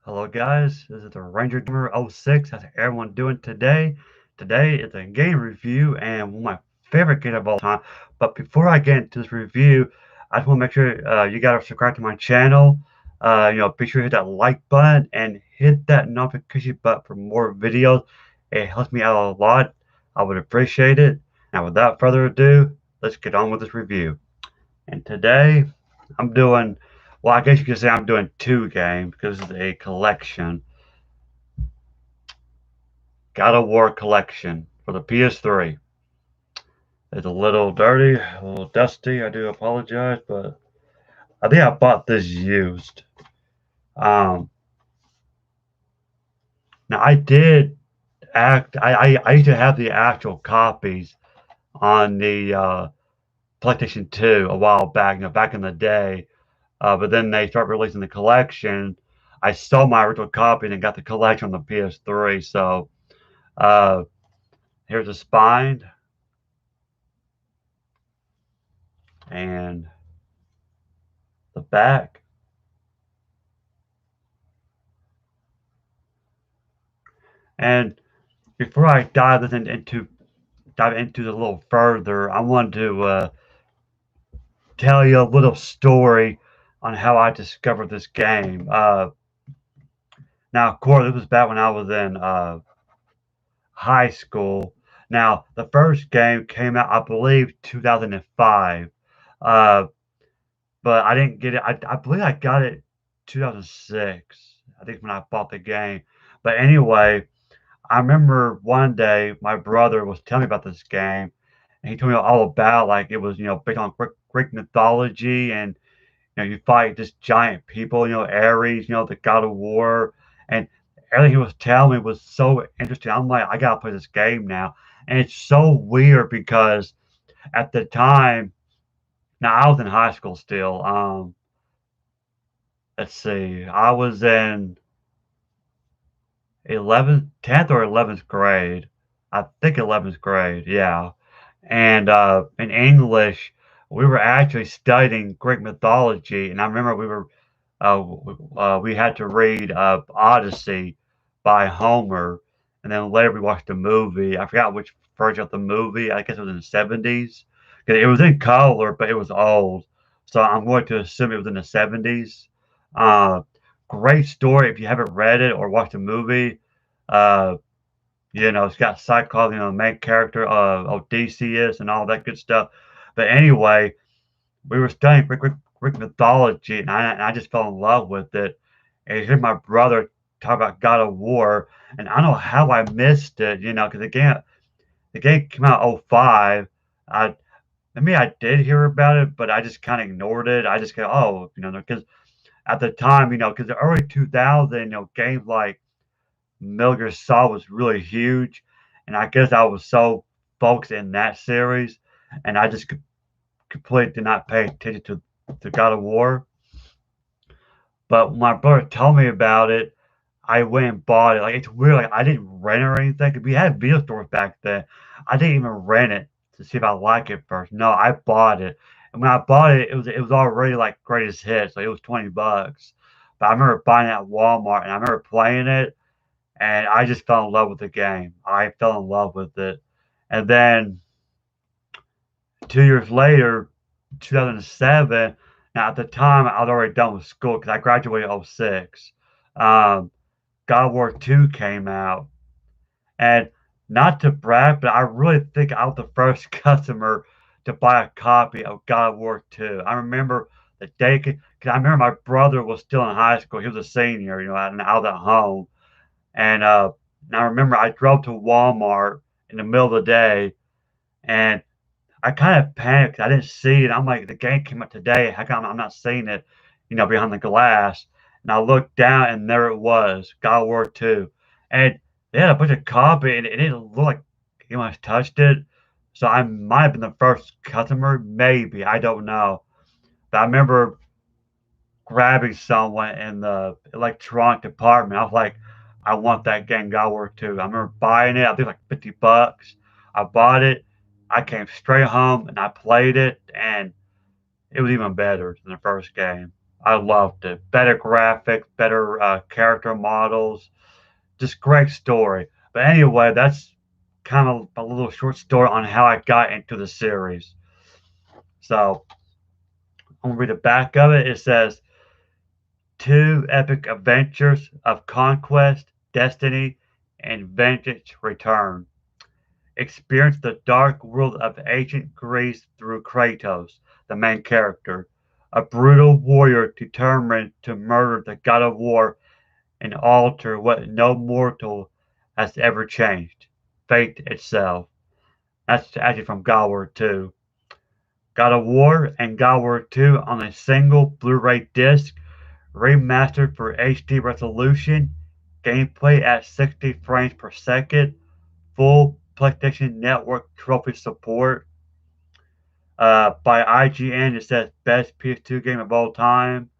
Hello guys, this is the Ranger Gamer 06. How's everyone doing today? Today is a game review and one of my favorite games of all time. But before I get into this review, I just want to make sure you guys are subscribed to my channel. Be sure to hit that like button and hit that notification button for more videos. It helps me out a lot. I would appreciate it. Now, without further ado, let's get on with this review. And today, I'm doing, well, I guess you could say I'm doing two games because it's a collection. God of War collection for the PS3. It's a little dirty, a little dusty. I do apologize, but I think I bought this used. Um, Now I did I used to have the actual copies on the PlayStation 2 a while back, back in the day. But then they started releasing the collection. I sold my original copy and got the collection on the PS3. So uh, here's the spine and the back. And before I dive into it a little further, I wanted to tell you a little story on how I discovered this game. Now, of course, this was back when I was in high school. Now, the first game came out, I believe, 2005. Uh, but I didn't get it. I believe I got it 2006. I think when I bought the game. But anyway, I remember one day my brother was telling me about this game, and he told me all about like it was based on Greek mythology, and you fight just giant people, Ares, the god of war, and everything he was telling me was so interesting. I'm like, I gotta play this game now, and it's so weird because at the time, now I was in high school still. Let's see, I was in 11th, 10th or 11th grade. I think 11th grade, yeah. And in English, we were actually studying Greek mythology, and I remember we had to read Odyssey by Homer, and then later we watched the movie. I forgot which version of the movie. I guess it was in the 70s. 'Cause it was in color, but it was old. So I'm going to assume it was in the 70s. Uh, Great story. If you haven't read it or watched the movie, uh, it's got Cyclops, the main character of Odysseus and all that good stuff. But anyway, we were studying Greek mythology, and I just fell in love with it. And hear my brother talk about God of War, and I don't know how I missed it, because the game came out '05. I mean, I did hear about it, but I just kind of ignored it. I just go, oh, because at the time, because the early 2000s, games like Metal Gear Solid was really huge, and I guess I was so focused in that series, and I just completely did not pay attention to God of War. But when my brother told me about it, I went and bought it. Like it's weird. Like I didn't rent it or anything. 'Cause we had video stores back then. I didn't even rent it to see if I like it first. No, I bought it. And when I bought it, it was already like greatest hits. Like it was $20. But I remember buying it at Walmart, and I remember playing it, and I just fell in love with the game. I fell in love with it. And then 2 years later, 2007. Now, at the time, I was already done with school because I graduated in '06. Um, God of War 2 came out. And not to brag, but I really think I was the first customer to buy a copy of God of War 2. I remember the day, because I remember my brother was still in high school. He was a senior, and I was at home. And I remember I drove to Walmart in the middle of the day, and I kind of panicked. I didn't see it. I'm like, the game came out today. How come I'm not seeing it, behind the glass? And I looked down, and there it was, God of War 2. And they had a bunch of copy, and it didn't look like anyone touched it. So I might have been the first customer, maybe. I don't know. But I remember grabbing someone in the electronic department. I was like, I want that game, God of War 2. I remember buying it. I think like $50. I bought it. I came straight home and I played it, and it was even better than the first game. I loved it. Better graphics, better character models, just great story. But anyway, that's kind of a little short story on how I got into the series. So I'm gonna read the back of it. It says, two epic adventures of conquest, destiny, and vengeance return. Experience the dark world of ancient Greece through Kratos, the main character, a brutal warrior determined to murder the god of war and alter what no mortal has ever changed, fate itself. That's actually from God War 2. God of War and God War 2 on a single Blu-ray disc, remastered for HD resolution, gameplay at 60 frames per second, full PlayStation Network trophy support. By IGN, it says best PS2 game of all time.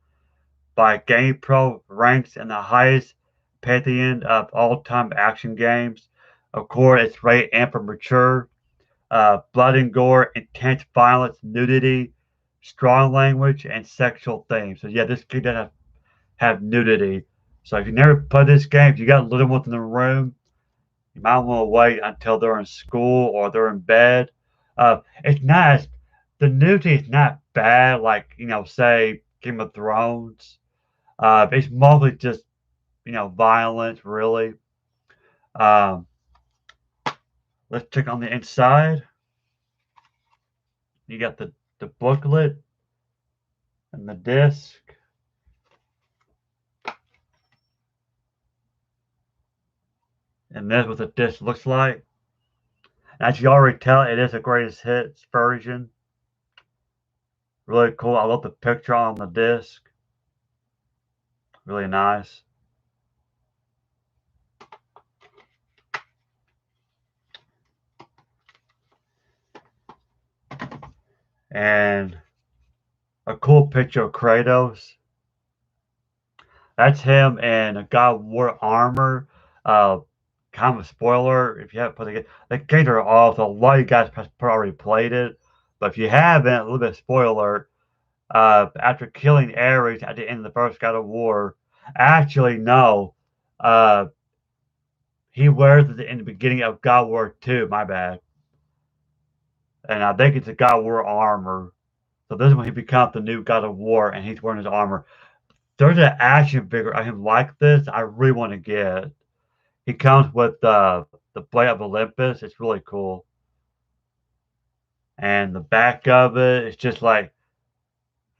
By GamePro, ranks in the highest pantheon of all-time action games. Of course, it's rated M for mature. Blood and gore, intense violence, nudity, strong language, and sexual themes. So yeah, this game does have nudity. So if you never played this game, if you got little ones in the room, you might want to wait until they're in school or they're in bed. It's not the nudity is not bad, like say Game of Thrones. It's mostly just violence, really. Um, let's check on the inside. You got the booklet and the disc. And that's what the disc looks like. As you already tell, it is a greatest hits version. Really cool. I love the picture on the disc. Really nice. And a cool picture of Kratos. That's him in a God of War armor. Uh, kind of a spoiler if you haven't played the games are awesome. A lot of you guys probably played it, but if you haven't, a little bit of spoiler. After killing Ares at the end of the first God of War, actually no, uh, he wears it in the beginning of God of War 2. My bad, and I think it's a God of War armor. So this is when he becomes the new God of War, and he's wearing his armor. There's an action figure of him like this. I really want to get. He comes with the Blade of Olympus. It's really cool. And the back of it is just like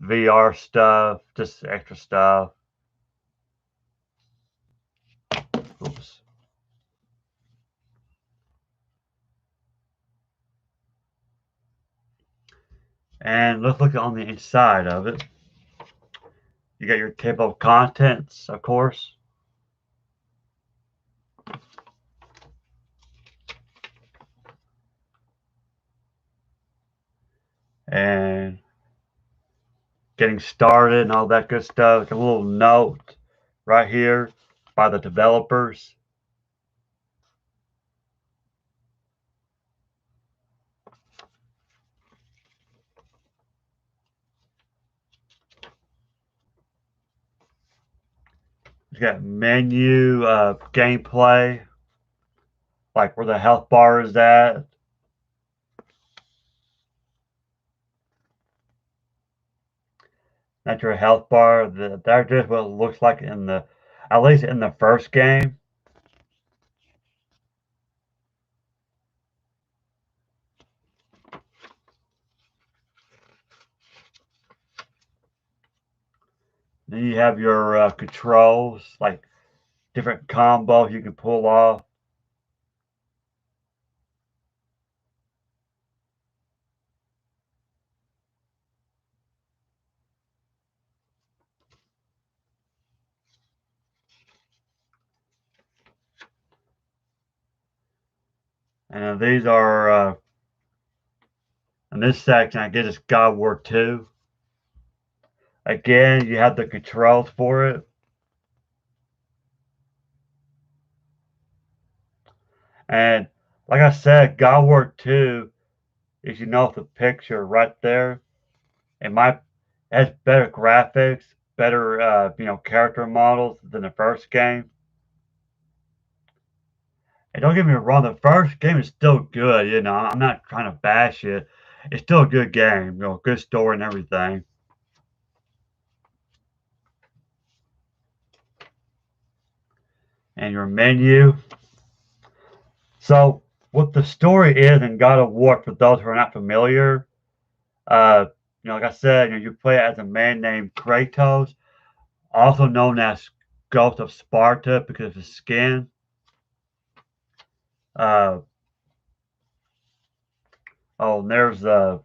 VR stuff, just extra stuff. Oops. And let's look on the inside of it. You got your table of contents, of course. And getting started and all that good stuff. Like a little note right here by the developers. You got menu, gameplay, like where the health bar is at. That's your health bar. That's just what it looks like at least in the first game. Then you have your controls, like different combos you can pull off. And these are in this section. I guess it's God of War 2. Again, you have the controls for it. And like I said, God of War 2, if you know the picture right there, it has better graphics, better, character models than the first game. And don't get me wrong, the first game is still good. I'm not trying to bash it. It's still a good game. Good story and everything. And your menu. So what the story is in God of War, for those who are not familiar, uh, like I said, you play as a man named Kratos, also known as Ghost of Sparta because of his skin. Uh, oh, and there's the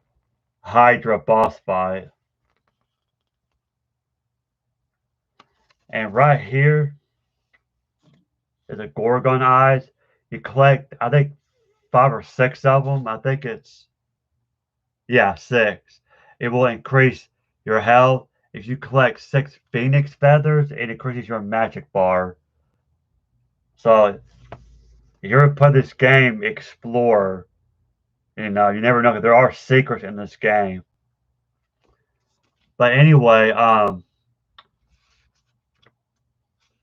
Hydra boss fight. And right here is a Gorgon eyes. You collect, I think, 5 or 6 of them. I think it's, yeah, 6. It will increase your health. If you collect 6 Phoenix feathers, it increases your magic bar. So if you're to play this game, explore. You never know. There are secrets in this game. But anyway,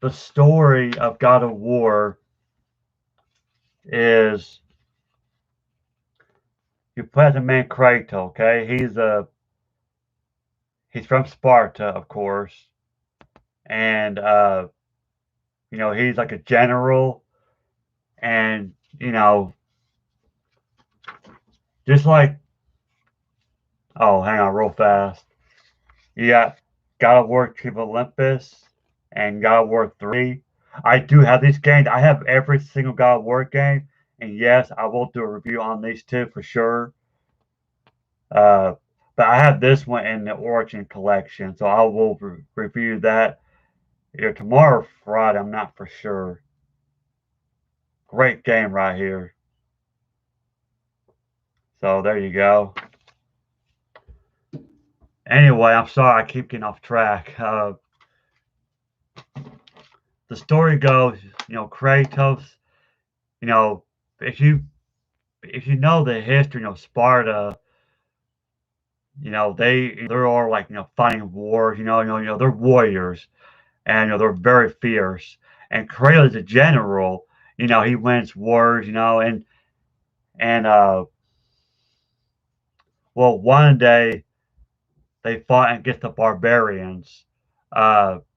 the story of God of War is you play as a man Kratos. Okay, he's from Sparta, of course, and he's like a general, and just like, oh, hang on, real fast. You got God of War Chief Olympus and God of War 3. I do have these games. I have every single God of War game, and yes, I will do a review on these two for sure. Uh, but I have this one in the Origin collection, so I will review that either tomorrow or Friday. I'm not for sure. Great game right here. So there you go. Anyway, I'm sorry I keep getting off track. The story goes, Kratos, you know, if you know the history of Sparta, they're all like fighting wars. They're warriors, and they're very fierce. And Kratos is a general. He wins wars. And well, one day they fought against the barbarians.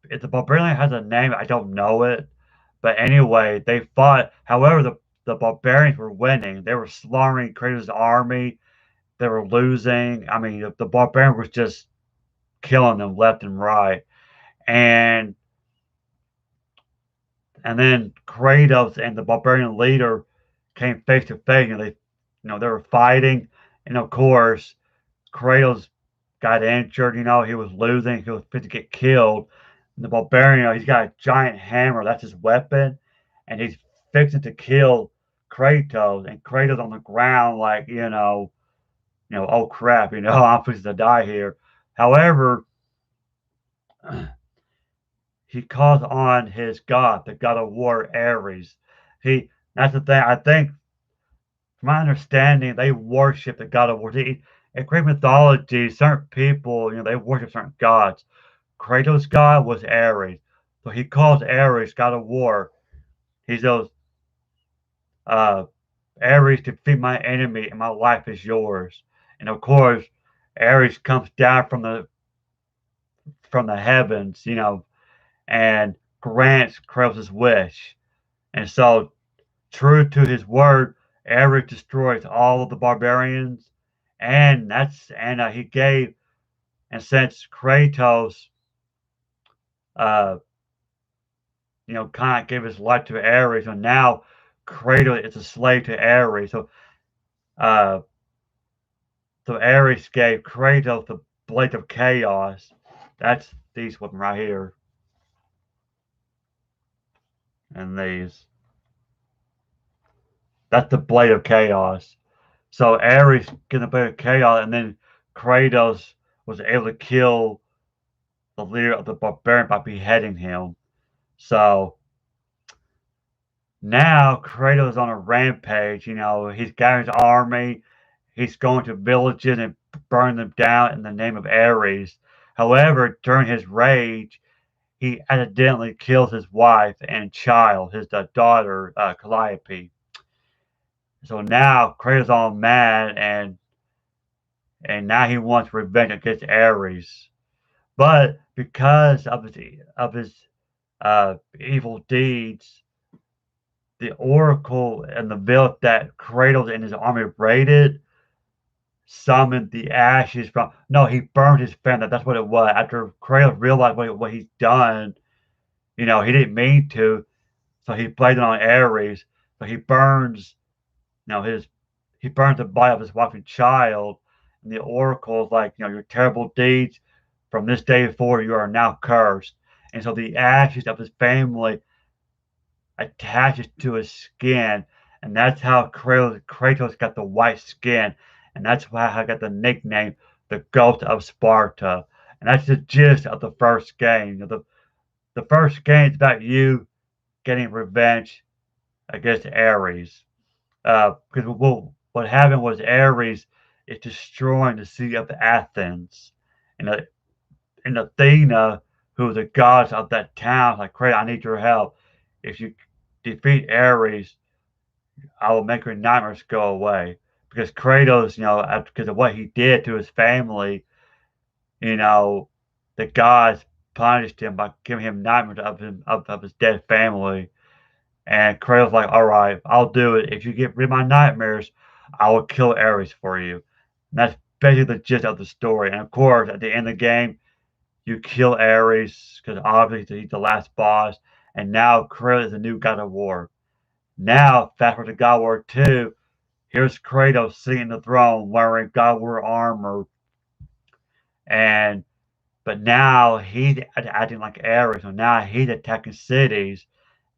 If the barbarian has a name, I don't know it. But anyway, they fought. However, the barbarians were winning. They were slaughtering Kratos' army. They were losing. I mean, the barbarian was just killing them left and right. And then Kratos and the barbarian leader came face to face, and they were fighting. And of course, Kratos got injured. He was losing. He was fit to get killed. And the barbarian, he's got a giant hammer. That's his weapon, and he's fixing to kill Kratos. And Kratos on the ground, like oh crap, I'm fixing to die here. However, he calls on his god, the god of war, Ares. That's the thing. I think, from my understanding, they worship the god of war. In Greek mythology, certain people, they worship certain gods. Kratos' god was Ares, so he calls Ares god of war. He says, uh, "Ares, defeat my enemy, and my life is yours." And of course, Ares comes down from the heavens, and grants Kratos' wish. And so, true to his word, Ares destroys all of the barbarians, and he gave, and since Kratos, uh, kind of gave his life to Ares, and now Kratos is a slave to Ares. Uh, so Ares gave Kratos the Blade of Chaos. That's these one right here, and these. That's the Blade of Chaos. So Ares gets the Blade of Chaos, and then Kratos was able to kill the leader of the barbarian by beheading him. So now Kratos is on a rampage. He's got his army. He's going to villages and burning them down in the name of Ares. However, during his rage, he accidentally kills his wife and child, his daughter, Calliope. So now Kratos all mad, and now he wants revenge against Ares. But because of his evil deeds, the oracle and the village that Kratos and his army raided summoned the ashes from. No, he burned his family. That's what it was. After Kratos realized what he's done, he didn't mean to, so he blamed it on Ares. So you know, his he burns the body of his wife and child, and the oracle is like, your terrible deeds from this day forward, you are now cursed. And so the ashes of his family attaches to his skin, and that's how Kratos got the white skin, and that's why I got the nickname the Ghost of Sparta. And that's the gist of the first game. The first game is about you getting revenge against Ares. Because what happened was Ares is destroying the city of Athens, and Athena, who was the goddess of that town, like, Kratos, I need your help. If you defeat Ares, I will make your nightmares go away. Because Kratos, because of what he did to his family, you know, the gods punished him by giving him nightmares of his dead family. And Kratos like, all right, I'll do it. If you get rid of my nightmares, I will kill Ares for you. And that's basically the gist of the story. And of course, at the end of the game, you kill Ares because obviously he's the last boss. And now Kratos is the new God of War. Now, fast forward to God of War 2, here's Kratos sitting on the throne wearing God of War armor. And but now he's acting like Ares. So now he's attacking cities.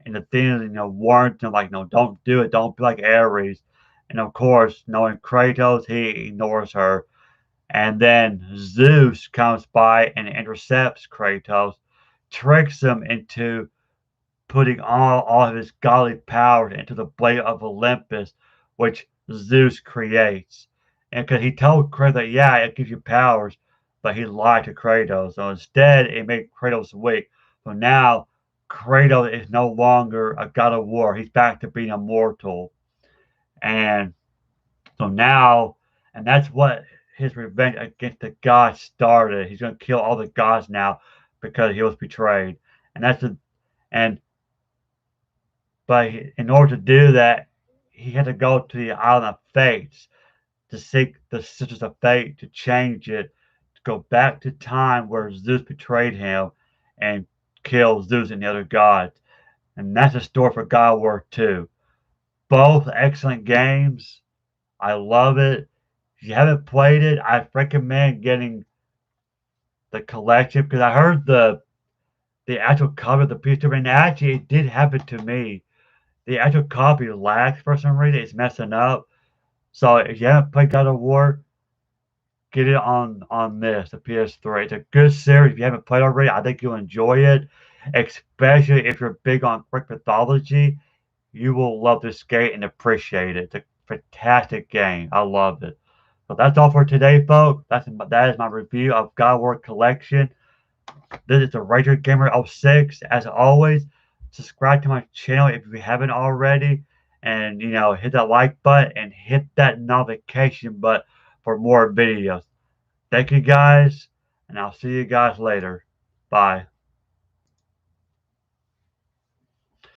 And the thing is, warns him like, no, don't do it. Don't be like Ares. And of course, knowing Kratos, he ignores her. And then Zeus comes by and intercepts Kratos, tricks him into putting all of his godly powers into the blade of Olympus, which Zeus creates. And because he told Kratos that, yeah, it gives you powers, but he lied to Kratos. So instead, it made Kratos weak. So now Kratos is no longer a god of war. He's back to being immortal. And so now, and that's what his revenge against the gods started. He's going to kill all the gods now because he was betrayed. And that's the, and but in order to do that, he had to go to the Island of Fates to seek the Sisters of Fate to change it, to go back to time where Zeus betrayed him and killed Zeus and the other gods. And that's the story for God of War 2. Both excellent games. I love it. If you haven't played it, I recommend getting the collection because I heard the actual cover of the PS2, and actually it did happen to me. The actual copy lags for some reason. It's messing up. So if you haven't played God of War, get it on the PS3. It's a good series. If you haven't played already, I think you'll enjoy it, especially if you're big on Greek mythology. You will love this game and appreciate it. It's a fantastic game. I love it. So that's all for today, folks. That is my review of God of War Collection. This is the Rager Gamer 06. As always, subscribe to my channel if you haven't already, and hit that like button and hit that notification button for more videos. Thank you guys, and I'll see you guys later. Bye.